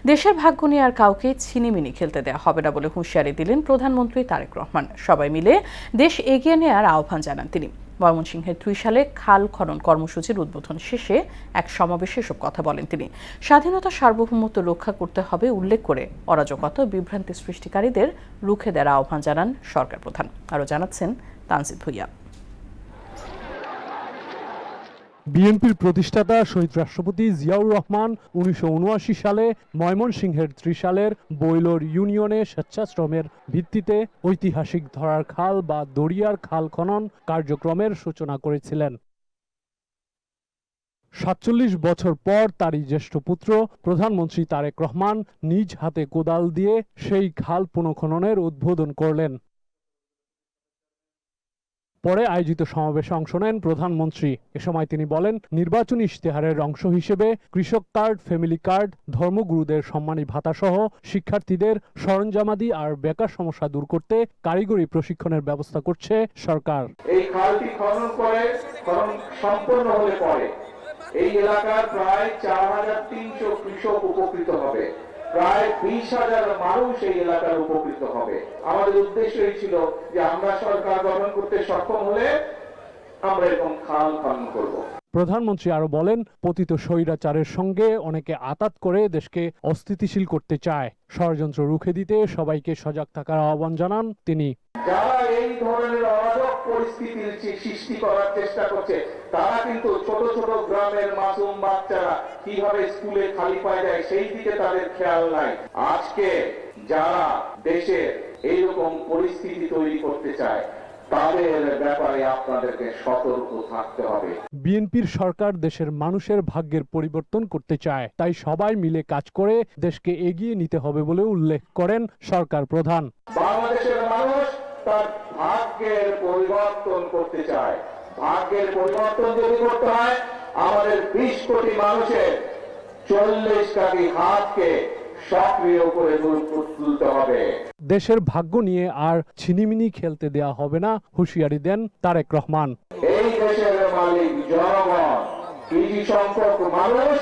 দেশের ভাগ্য নিয়ে আর কাউকে ছিনিমিনি খেলতে দেওয়া হবে না বলে হুঁশিয়ারি দিলেন প্রধানমন্ত্রী তারেক রহমান। সবাই মিলে দেশ এগিয়ে নেওয়ার আহ্বান জানান তিনি। ময়মনসিংহের ত্রিশালে খাল খনন কর্মসূচির উদ্বোধন শেষে এক সমাবেশে এসব কথা বলেন তিনি। স্বাধীনতা সার্বভৌমত্ব রক্ষা করতে হবে উল্লেখ করে অরাজকতা ও বিভ্রান্তি সৃষ্টিকারীদের রুখে দেওয়ার আহ্বান জানান সরকার প্রধান। আরও জানাচ্ছেন তানজিদ ভুইয়া। বিএনপির প্রতিষ্ঠাতা শহীদ রাষ্ট্রপতি জিয়াউর রহমান ১৯৭৯ সালে ময়মনসিংহের ত্রিশালের বৈলর ইউনিয়নে স্বেচ্ছাশ্রমের ভিত্তিতে ঐতিহাসিক ধরার খাল বা দরিয়ার খাল খনন কার্যক্রমের সূচনা করেছিলেন। ৪৭ বছর পর তারই জ্যেষ্ঠ পুত্র প্রধানমন্ত্রী তারেক রহমান নিজ হাতে কোদাল দিয়ে সেই খাল পুনঃখননের উদ্বোধন করলেন। পরে আয়োজিত সমাবেশে অংশ নেন প্রধানমন্ত্রী। এ সময় তিনি বলেন, নির্বাচনী ইশতেহারের অংশ হিসেবে কৃষক কার্ড, ফ্যামিলি কার্ড, ধর্মগুরুদের সম্মানী ভাতা সহ শিক্ষার্থীদের সরঞ্জামাদি আর বেকার সমস্যা দূর করতে কারিগরি প্রশিক্ষণের ব্যবস্থা করছে সরকার। এই খালটি খনন সম্পন্ন হলে পরে এই এলাকার প্রায় ৪৩০০ কৃষক উপকৃত হবে, প্রায় ২০,০০০ মানুষ এই এলাকার উপকৃত হবে। আমাদের উদ্দেশ্যই ছিল যে আমরা সরকার গঠন করতে সক্ষম হলে আমরা এরকম খাল খনন করব। প্রধানমন্ত্রী আরো বলেন, পতিত স্বৈরাচারের সঙ্গে অনেকে আঁতাত করে দেশকে অস্থিতিশীল করতে চায়। ষড়যন্ত্র রুখে দিতে সবাইকে সজাগ থাকার আহ্বান জানান তিনি। যারা এই ধরনের অরাজক পরিস্থিতির সৃষ্টি করার চেষ্টা করছে, তারা কিন্তু ছোট ছোট গ্রামের মাসুম বাচ্চারা কিভাবে স্কুলে খালি পায়ে যায় সেই দিকে তাদের খেয়াল নাই। আজকে যারা দেশে এইরকম পরিস্থিতি তৈরি করতে চায় তাদের ব্যাপারে আপনাদেরকে সতর্ক থাকতে হবে। বিএনপির সরকার দেশের মানুষের ভাগ্যের পরিবর্তন করতে চায়, তাই সবাই মিলে কাজ করে দেশকে এগিয়ে নিতে হবে বলে উল্লেখ করেন সরকার প্রধান। বাংলাদেশের মানুষ তার ভাগ্যের পরিবর্তন করতে চায়। ভাগ্যের পরিবর্তন যদি করতে হয়, আমাদের ২০ কোটি মানুষের ৪০ কোটি হাতকে সক্রিয় করে তুলতে হবে। দেশের ভাগ্য নিয়ে আর ছিনিমিনি খেলতে দেয়া হবে না, হুঁশিয়ারি দেন তারেক রহমান। এই দেশের মালিক জনগণ। কিছু সংখ্যক মানুষ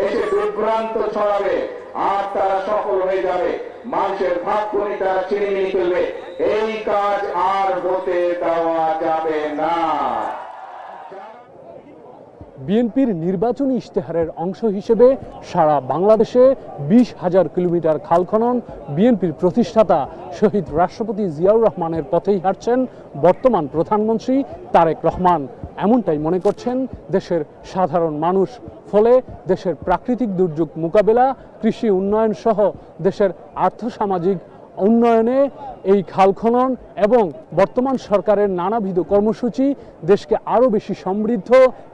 এসে বিভ্রান্ত ছড়াবে আর তারা সফল হয়ে যাবে, মানুষের ভাগ্য নিয়ে তারা ছিনিমিনি খেলবে। এই কাজ আর হতে দেওয়া যাবে না। বিএনপির নির্বাচনী ইশতেহারের অংশ হিসেবে সারা বাংলাদেশে ২০,০০০ কিলোমিটার খাল খনন বিএনপির প্রতিষ্ঠাতা শহীদ রাষ্ট্রপতি জিয়াউর রহমানের পথেই হাঁটছেন বর্তমান প্রধানমন্ত্রী তারেক রহমান। এমনটাই মনে করছেন দেশের সাধারণ মানুষ। ফলে দেশের প্রাকৃতিক দুর্যোগ মোকাবেলা, কৃষি উন্নয়ন সহ দেশের আর্থসামাজিক উন্নয়নে এই খাল খনন এবং বর্তমান সরকারের নানাবিধ কর্মসূচি দেশকে আরও বেশি সমৃদ্ধ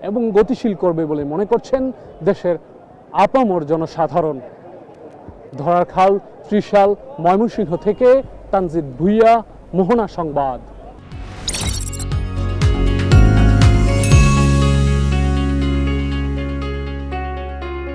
এবং গতিশীল করবে বলে মনে করছেন দেশের আপামর জনসাধারণ। ধরার খাল, ত্রিশাল, ময়মনসিংহ থেকে তানজিদ ভুইয়া, মোহনা সংবাদ।